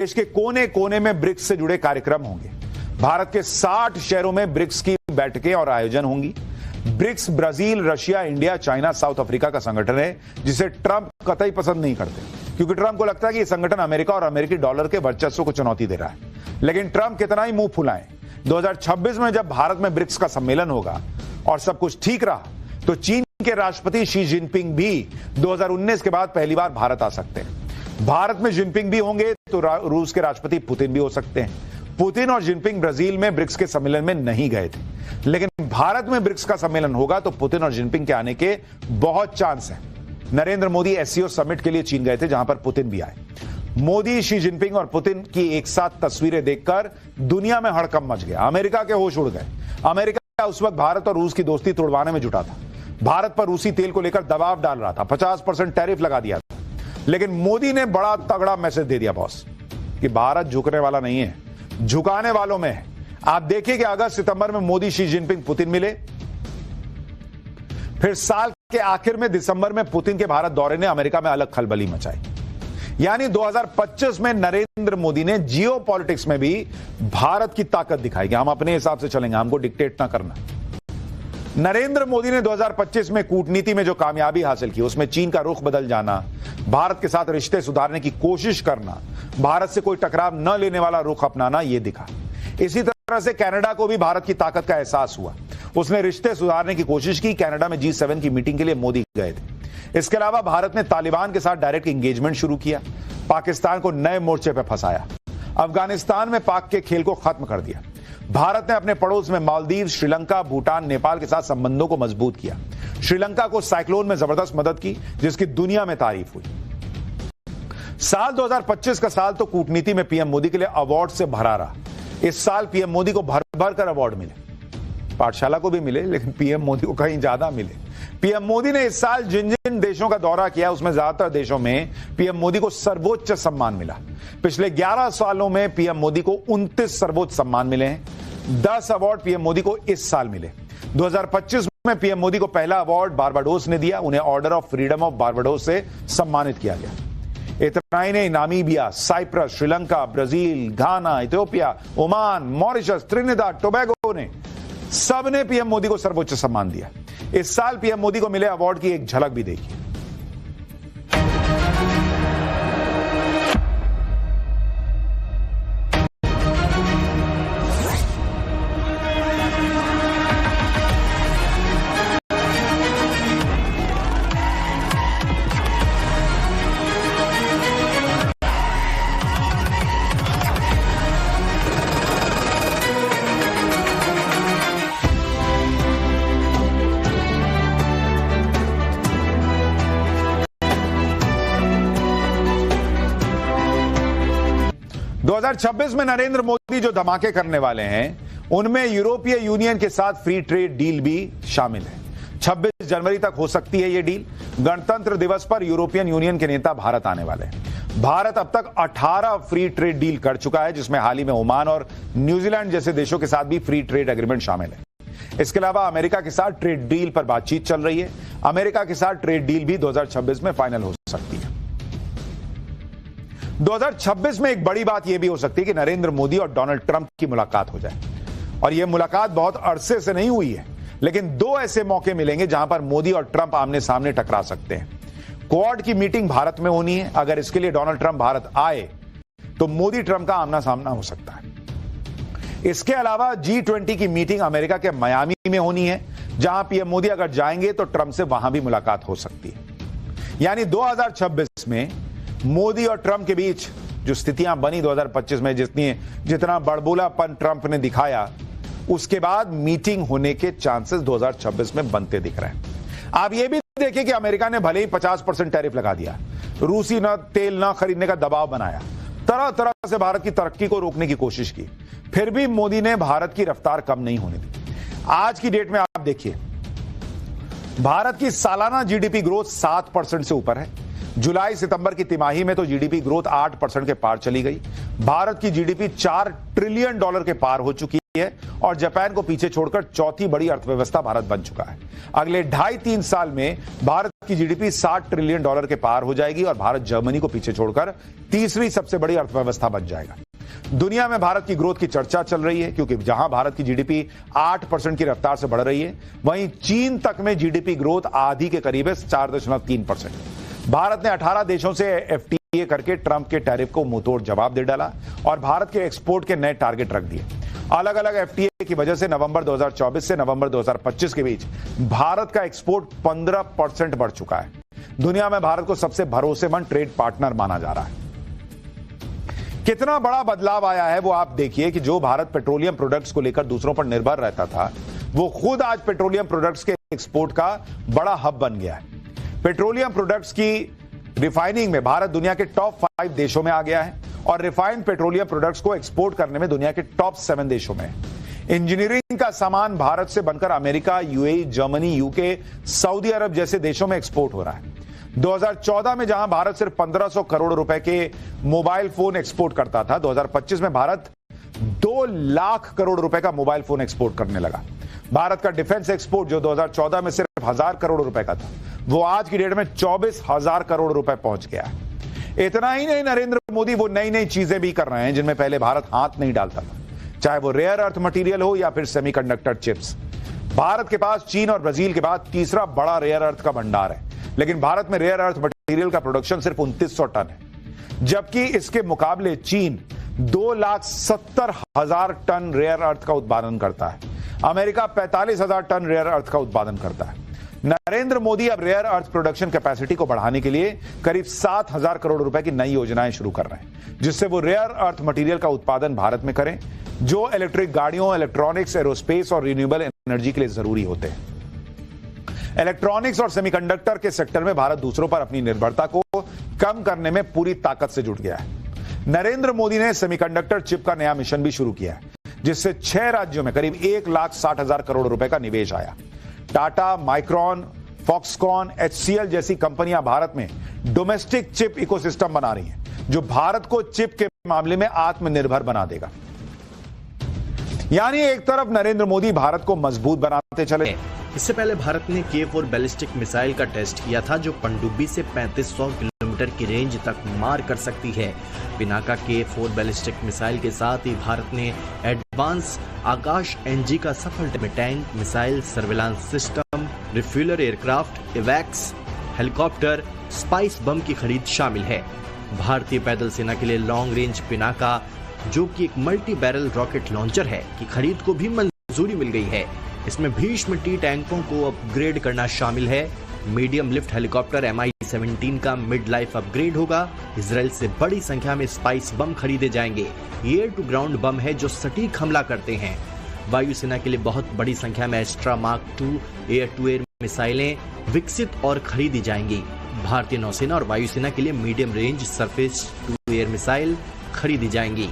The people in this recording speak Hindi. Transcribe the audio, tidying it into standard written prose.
देश के कोने कोने में ब्रिक्स से जुड़े कार्यक्रम होंगे। भारत के 60 शहरों में ब्रिक्स की बैठकें और आयोजन होंगी। BRICS Brazil, Russia, India, China, South Africa का संगठन है जिसे ट्रंप कतई पसंद नहीं करते, क्योंकि ट्रंप को लगता है कि यह संगठन अमेरिका और अमेरिकी डॉलर के वर्चस्व को चुनौती दे रहा है। लेकिन ट्रंप कितना ही मुंह फुलाएं, 2026 में जब भारत में ब्रिक्स का सम्मेलन होगा और सब कुछ ठीक रहा तो चीन के राष्ट्रपति शी जिनपिंग भी 2019 के बाद पहली बार भारत आ सकते हैं। भारत में जिनपिंग भी होंगे तो रूस के राष्ट्रपति पुतिन भी हो सकते हैं। पुतिन और जिनपिंग ब्राजील में ब्रिक्स के सम्मेलन में नहीं गए थे, लेकिन भारत में ब्रिक्स का सम्मेलन होगा तो पुतिन और जिनपिंग के आने के बहुत चांस हैं। नरेंद्र मोदी एससीओ समिट के लिए चीन गए थे, जहां पर पुतिन भी आए। मोदी, शी जिनपिंग और पुतिन की एक साथ तस्वीरें देखकर दुनिया में हड़कंप मच गया। अमेरिका के होश उड़ गए। अमेरिका उस वक्त भारत और रूस की दोस्ती तोड़वाने में जुटा था। भारत पर रूसी तेल को लेकर दबाव डाल रहा था, 50% टैरिफ लगा दिया था। लेकिन मोदी ने बड़ा तगड़ा मैसेज दे दिया बॉस कि भारत झुकने वाला नहीं है, झुकाने वालों में है। आप देखिए कि अगस्त सितंबर में मोदी, शी जिनपिंग, पुतिन मिले। फिर साल के आखिर में दिसंबर में पुतिन के भारत दौरे ने अमेरिका में अलग खलबली मचाई। यानी 2025 में नरेंद्र मोदी ने जियो पॉलिटिक्स में भी भारत की ताकत दिखाई कि हम अपने हिसाब से चलेंगे, हमको डिक्टेट ना करना। नरेंद्र मोदी ने 2025 में कूटनीति में जो कामयाबी हासिल की, उसमें चीन का रुख बदल जाना, भारत के साथ रिश्ते सुधारने की कोशिश करना, भारत से कोई टकराव न लेने वाला रुख अपनाना, यह दिखा। इसी तरह से कनाडा को भी भारत की ताकत का एहसास हुआ। उसने रिश्ते सुधारने की कोशिश की। कनाडा में G7 की मीटिंग के लिए मोदी गए थे। इसके अलावा भारत ने तालिबान के साथ डायरेक्ट एंगेजमेंट शुरू किया, पाकिस्तान को नए मोर्चे पर फंसाया, अफगानिस्तान में पाक के खेल को खत्म कर दिया। भारत ने अपने पड़ोस में मालदीव, श्रीलंका, भूटान, नेपाल के साथ संबंधों को मजबूत किया। श्रीलंका को साइक्लोन में जबरदस्त मदद की, जिसकी दुनिया में तारीफ हुई। साल 2025 का साल तो कूटनीति में पीएम मोदी के लिए अवार्ड से भरा रहा। इस साल पीएम मोदी को भर भर कर अवार्ड मिले। पाठशाला को भी मिले, लेकिन पीएम मोदी को कहीं ज्यादा मिले। पीएम मोदी ने इस साल जिन जिन देशों का दौरा किया, उसमें ज्यादातर देशों में पीएम मोदी को सर्वोच्च सम्मान मिला। पिछले 11 सालों में पीएम मोदी को 29 सर्वोच्च सम्मान मिले हैं। 10 अवार्ड पीएम मोदी को इस साल मिले। 2025 में पीएम मोदी को पहला अवार्ड बारबाडोस ने दिया। उन्हें order of freedom of Barbados से सम्मानित किया गया। इतना ही नहीं, Namibia, Cyprus, Sri Lanka, Brazil, Ghana, Ethiopia, Oman, Mauritius, Trinidad, Tobago ने सबने पीएम मोदी को सर्वोच्च सम्मान दिया। इस साल पीएम मोदी को मिले अवार्ड की एक झलक भी देखिए। दो 2026 में नरेंद्र मोदी जो धमाके करने वाले हैं, उनमें यूरोपीय यूनियन के साथ फ्री ट्रेड डील भी शामिल है। 26 जनवरी तक हो सकती है यह डील। गणतंत्र दिवस पर यूरोपियन यूनियन के नेता भारत आने वाले हैं। भारत अब तक 18 फ्री ट्रेड डील कर चुका है, जिसमें हाल ही में ओमान और न्यूजीलैंड जैसे देशों के साथ भी फ्री ट्रेड एग्रीमेंट शामिल है। इसके अलावा अमेरिका के साथ ट्रेड डील पर बातचीत चल रही है। अमेरिका के साथ ट्रेड डील भी 2026 में फाइनल हो सकती है। 2026 में एक बड़ी बात यह भी हो सकती है कि नरेंद्र मोदी और डोनाल्ड ट्रंप की मुलाकात हो जाए। और यह मुलाकात बहुत अरसे से नहीं हुई है, लेकिन 2 ऐसे मौके मिलेंगे जहां पर मोदी और ट्रंप आमने सामने टकरा सकते हैं। क्वाड की मीटिंग भारत में होनी है। अगर इसके लिए डोनाल्ड ट्रंप भारत आए तो मोदी ट्रंप का आमना सामना हो सकता है। इसके अलावा G20 की मीटिंग अमेरिका के मियामी में होनी है, जहां पीएम मोदी अगर जाएंगे तो ट्रंप से वहां भी मुलाकात हो सकती है। यानी 2026 में मोदी और ट्रंप के बीच जो स्थितियां बनी 2025 में, जितना बड़बोलापन ट्रंप ने दिखाया, उसके बाद मीटिंग होने के चांसेस 2026 में बनते दिख रहे हैं। आप ये भी देखिए कि अमेरिका ने भले ही 50% टैरिफ लगा दिया, रूसी तेल न खरीदने का दबाव बनाया, तरह तरह से भारत की तरक्की को रोकने की कोशिश की, फिर भी मोदी ने भारत की रफ्तार कम नहीं होने दी। आज की डेट में आप देखिए, भारत की सालाना जीडीपी ग्रोथ 7% से ऊपर है। जुलाई सितंबर की तिमाही में तो जीडीपी ग्रोथ 8% के पार चली गई। भारत की जीडीपी $4 ट्रिलियन के पार हो चुकी है और जापान को पीछे छोड़कर चौथी बड़ी अर्थव्यवस्था भारत बन चुका है। अगले 2.5-3 साल में भारत की जीडीपी $60 ट्रिलियन के पार हो जाएगी और भारत जर्मनी को पीछे छोड़कर तीसरी सबसे बड़ी अर्थव्यवस्था बन जाएगा। दुनिया में भारत की ग्रोथ की चर्चा चल रही है, क्योंकि जहां भारत की जीडीपी 8% की रफ्तार से बढ़ रही है, वहीं चीन तक में जीडीपी ग्रोथ आधी के करीब है, 4.3%। भारत ने 18 देशों से एफटीए करके ट्रंप के टैरिफ को मुंहतोड़ जवाब दे डाला और भारत के एक्सपोर्ट के नए टारगेट रख दिए। अलग अलग एफटीए की वजह से नवंबर 2024 से नवंबर 2025 के बीच भारत का एक्सपोर्ट 15% बढ़ चुका है। दुनिया में भारत को सबसे भरोसेमंद ट्रेड पार्टनर माना जा रहा है। कितना बड़ा बदलाव आया है वो आप देखिए कि जो भारत पेट्रोलियम प्रोडक्ट्स को लेकर दूसरों पर निर्भर रहता था, वो खुद आज पेट्रोलियम प्रोडक्ट्स के एक्सपोर्ट का बड़ा हब बन गया है। पेट्रोलियम प्रोडक्ट्स की रिफाइनिंग में भारत दुनिया के टॉप 5 देशों में आ गया है और रिफाइंड पेट्रोलियम प्रोडक्ट्स को एक्सपोर्ट करने में दुनिया के टॉप 7 देशों में है। इंजीनियरिंग का सामान भारत से बनकर America, UAE, Germany, UK, Saudi Arab जैसे देशों में एक्सपोर्ट हो रहा है। 2014 में जहां भारत सिर्फ 1500 करोड़ रुपए के मोबाइल फोन एक्सपोर्ट करता था, 2025 में भारत 2 लाख करोड़ रुपए का मोबाइल फोन एक्सपोर्ट करने लगा। भारत का डिफेंस एक्सपोर्ट जो 2014 में सिर्फ 1000 करोड़ रुपए का था, वो आज की डेट में 24,000 करोड़ रुपए पहुंच गया है। इतना ही नहीं, नरेंद्र मोदी वो नई नई चीजें भी कर रहे हैं जिनमें पहले भारत हाथ नहीं डालता था, चाहे वो रेयर अर्थ मटेरियल हो या फिर सेमीकंडक्टर चिप्स। भारत के पास चीन और ब्राजील के बाद तीसरा बड़ा रेयर अर्थ का भंडार है, लेकिन भारत में रेयर अर्थ मटेरियल का प्रोडक्शन सिर्फ 2900 टन है, जबकि इसके मुकाबले चीन 2,70,000 टन रेयर अर्थ का उत्पादन करता है। अमेरिका 45,000 टन रेयर अर्थ का उत्पादन करता है। नरेंद्र मोदी अब रेयर अर्थ प्रोडक्शन कैपेसिटी को बढ़ाने के लिए करीब 7,000 करोड़ रुपए की नई योजनाएं शुरू कर रहे हैं, जिससे वो रेयर अर्थ मटेरियल का उत्पादन भारत में करें, जो इलेक्ट्रिक गाड़ियों, इलेक्ट्रॉनिक्स, एरोस्पेस और रिन्यूएबल एनर्जी के लिए जरूरी होते हैं। इलेक्ट्रॉनिक्स और सेमीकंडक्टर के सेक्टर में भारत दूसरों पर अपनी निर्भरता को कम करने में पूरी ताकत से जुट गया है। नरेंद्र मोदी ने सेमीकंडक्टर चिप का नया मिशन भी शुरू किया है, जिससे 6 राज्यों में करीब 1,60,000 करोड़ रुपए का निवेश आया। टाटा, माइक्रॉन, फॉक्सकॉन, HCL जैसी कंपनियां भारत में डोमेस्टिक चिप इकोसिस्टम बना रही हैं, जो भारत को चिप के मामले में आत्मनिर्भर बना देगा। यानी एक तरफ नरेंद्र मोदी भारत को मजबूत बनाते चले। इससे पहले भारत ने K4 बैलिस्टिक मिसाइल का टेस्ट किया था, जो पनडुब्बी से 3500 किलोमीटर की रेंज तक मार कर सकती है। पिनाका K4 बैलिस्टिक मिसाइल के साथ ही भारत ने एडवांस आकाश NG का सफल tank, missile, surveillance system, refueler aircraft, इवैक्स, हेलीकॉप्टर, स्पाइस बम की खरीद शामिल है। भारतीय पैदल सेना के लिए लॉन्ग रेंज पिनाका, जो कि एक मल्टी बैरल रॉकेट लॉन्चर है, की खरीद को भी मंजूरी मिल गई है। इसमें भीष्म T टैंकों को अपग्रेड करना शामिल है। मीडियम लिफ्ट हेलीकॉप्टर Mi-17 का मिड लाइफ अपग्रेड होगा। इजराइल से बड़ी संख्या में स्पाइस बम खरीदे जाएंगे। एयर टू ग्राउंड बम है, जो सटीक हमला करते हैं। वायुसेना के लिए बहुत बड़ी संख्या में Astra mark 2 air to air मिसाइलें विकसित और खरीदी जाएंगी। भारतीय नौसेना और वायुसेना के लिए medium range surface to air missile खरीदी जाएंगी।